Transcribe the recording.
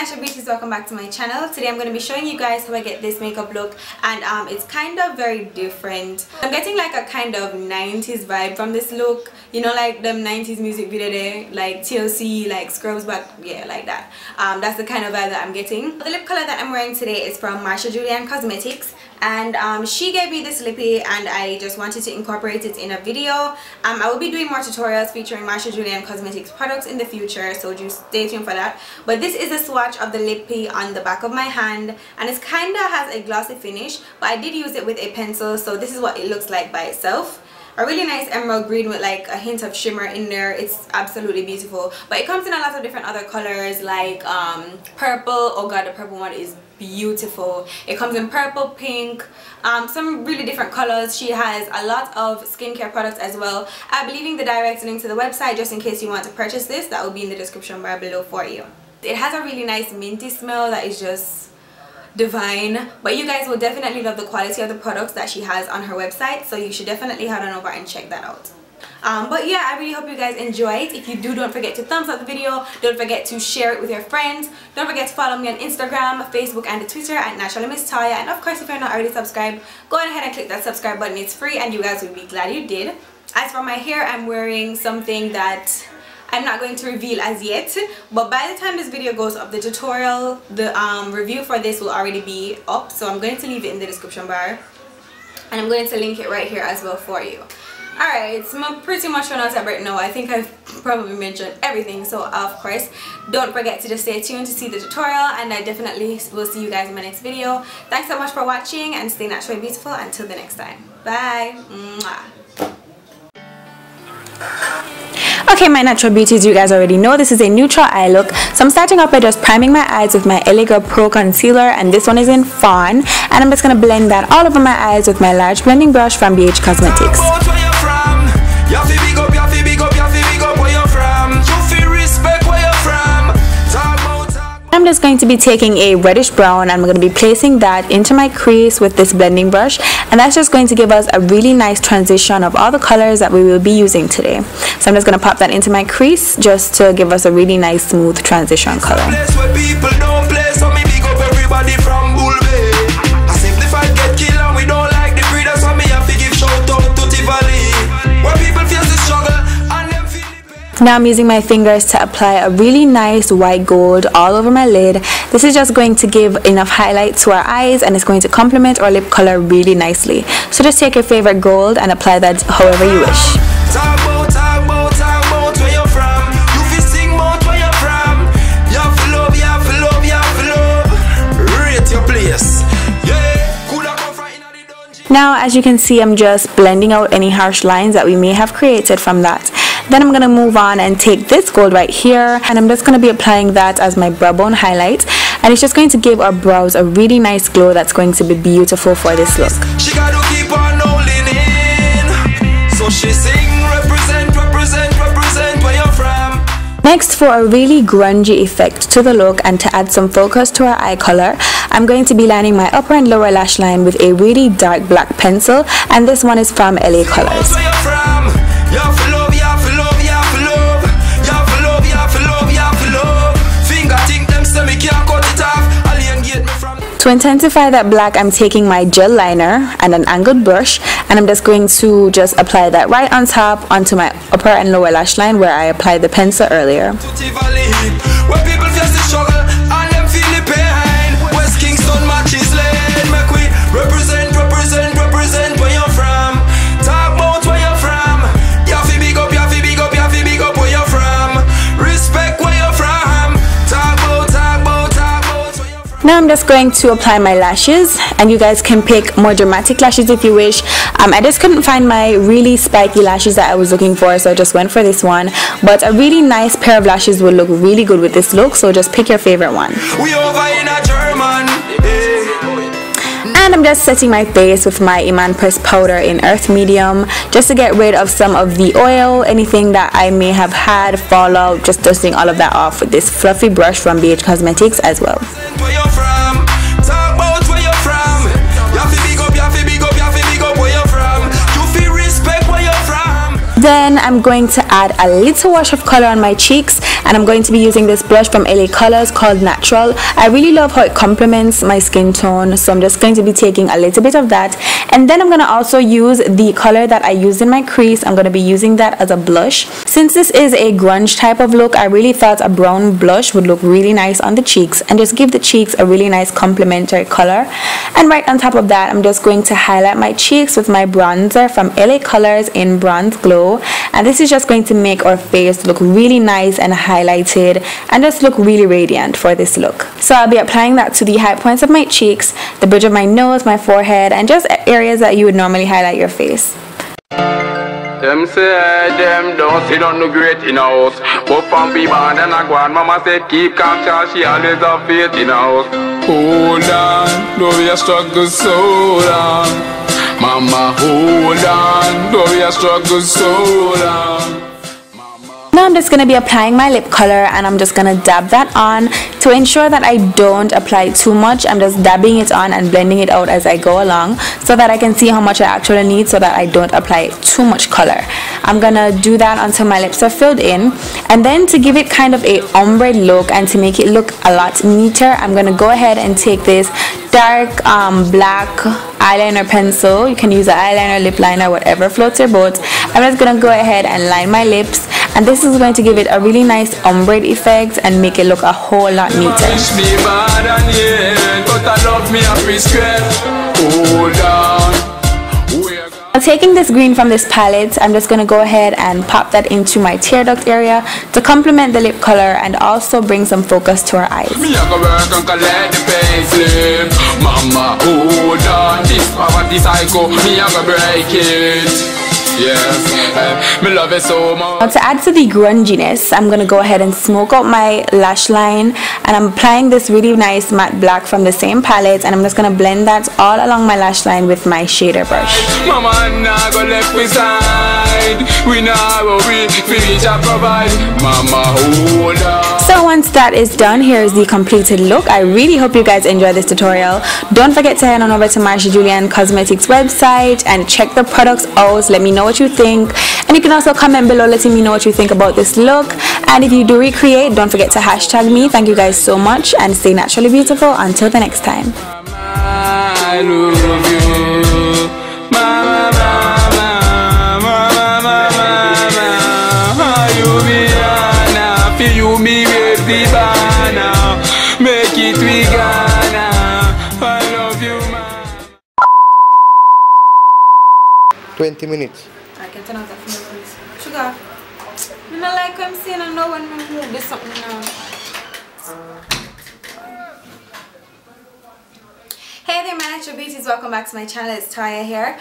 Natural Beauties, welcome back to my channel. Today I'm going to be showing you guys how I get this makeup look, and it's kind of very different. I'm getting like a kind of 90s vibe from this look, you know, like them 90s music video there, like TLC, like Scrubs, but yeah, like that. That's the kind of vibe that I'm getting. The lip color that I'm wearing today is from Marsha Julian Cosmetics, and she gave me this lippy and I just wanted to incorporate it in a video. I will be doing more tutorials featuring Marsha Julian Cosmetics products in the future, so just stay tuned for that. But this is a swatch of the lippy on the back of my hand, and it kind of has a glossy finish, but I did use it with a pencil, so this is what it looks like by itself. A really nice emerald green with like a hint of shimmer in there. It's absolutely beautiful, but it comes in a lot of different other colors, like purple. Oh god, the purple one is beautiful. It comes in purple, pink, some really different colors. She has a lot of skincare products as well. I'll be leaving the direct link to the website just in case you want to purchase this. That will be in the description bar below for you. It has a really nice minty smell that is just divine, but you guys will definitely love the quality of the products that she has on her website, so you should definitely head on over and check that out. But yeah, I really hope you guys enjoy it. If you do, don't forget to thumbs up the video, don't forget to share it with your friends, don't forget to follow me on Instagram, Facebook and Twitter at NaturallyMsToya, and of course if you're not already subscribed, go ahead and click that subscribe button. It's free and you guys will be glad you did. As for my hair, I'm wearing something that I'm not going to reveal as yet, but by the time this video goes up, the tutorial, the review for this will already be up, so I'm going to leave it in the description bar and I'm going to link it right here as well for you. Alright, so I'm pretty much run out of right now. I think I've probably mentioned everything, so of course don't forget to just stay tuned to see the tutorial, and I definitely will see you guys in my next video. Thanks so much for watching and stay naturally beautiful until the next time. Bye. Mwah. Okay, my natural beauties, you guys already know this is a neutral eye look, so I'm starting off by just priming my eyes with my LA Girl Pro Concealer, and this one is in Fawn, and I'm just going to blend that all over my eyes with my large blending brush from BH Cosmetics. I'm just going to be taking a reddish brown and I'm going to be placing that into my crease with this blending brush, and that's just going to give us a really nice transition of all the colors that we will be using today. So I'm just going to pop that into my crease just to give us a really nice smooth transition color. Now I'm using my fingers to apply a really nice white gold all over my lid. This is just going to give enough highlight to our eyes, and it's going to complement our lip color really nicely. So just take your favorite gold and apply that however you wish. Now, as you can see, I'm just blending out any harsh lines that we may have created from that. Then I'm going to move on and take this gold right here, and I'm just going to be applying that as my brow bone highlight, and it's just going to give our brows a really nice glow that's going to be beautiful for this look. She gotta keep on holding in. So she sing, represent where you're from. Next, for a really grungy effect to the look and to add some focus to our eye color, I'm going to be lining my upper and lower lash line with a really dark black pencil, and this one is from LA Colors. To intensify that black, I'm taking my gel liner and an angled brush, and I'm just going to just apply that right on top onto my upper and lower lash line where I applied the pencil earlier. Now I'm just going to apply my lashes, and you guys can pick more dramatic lashes if you wish. I just couldn't find my really spiky lashes that I was looking for, so I just went for this one. But a really nice pair of lashes will look really good with this look, so just pick your favorite one. And I'm just setting my face with my Iman Press powder in Earth Medium just to get rid of some of the oil, anything that I may have had fall out, just dusting all of that off with this fluffy brush from BH Cosmetics as well. Then I'm going to add a little wash of color on my cheeks, and I'm going to be using this blush from LA Colors called Natural. I really love how it complements my skin tone, so I'm just going to be taking a little bit of that, and then I'm going to also use the color that I used in my crease. I'm going to be using that as a blush. Since this is a grunge type of look, I really thought a brown blush would look really nice on the cheeks and just give the cheeks a really nice complementary color. And right on top of that, I'm just going to highlight my cheeks with my bronzer from LA Colors in Bronze Glow, and this is just going to make our face look really nice and highlighted and just look really radiant for this look. So I'll be applying that to the high points of my cheeks, the bridge of my nose, my forehead, and just areas that you would normally highlight your face. Them say them don't see don't no great in a house, but from people and then I go and mama said keep calm, child, she always have faith in a house. Hold on, don't be a struggle so long, mama, hold on, don't be a struggle so long. Now I'm just going to be applying my lip color, and I'm just going to dab that on. To ensure that I don't apply too much, I'm just dabbing it on and blending it out as I go along so that I can see how much I actually need, so that I don't apply too much color. I'm going to do that until my lips are filled in, and then to give it kind of a ombre look and to make it look a lot neater, I'm going to go ahead and take this dark black eyeliner pencil. You can use an eyeliner, lip liner, whatever floats your boat. I'm just going to go ahead and line my lips, and this is going to give it a really nice ombre effect and make it look a whole lot neater. Taking this green from this palette, I'm just going to go ahead and pop that into my tear duct area to complement the lip color and also bring some focus to our eyes. Mama, hold on, this poverty psycho, me a go break it. Yes, me love it so much. Now, to add to the grunginess, I'm going to go ahead and smoke out my lash line, and I'm applying this really nice matte black from the same palette, and I'm just going to blend that all along my lash line with my shader brush. Mama, nah go left we side, we nah worry, finish a provide. Mama, hold on. So once that is done, here is the completed look. I really hope you guys enjoyed this tutorial. Don't forget to head on over to Marsha Julian Cosmetics website and check the products out. Let me know what you think, and you can also comment below letting me know what you think about this look. And if you do recreate, don't forget to hashtag me. Thank you guys so much, and stay naturally beautiful until the next time. I love you. Mama, you be Anna, feel you me with the banner, make it we gonna. I love you, man. 20 minutes. I can turn off that phone, please. Sugar, you know, like I'm saying, I know when I move this something now. Hey there, my natural beauties, welcome back to my channel. It's Toya here.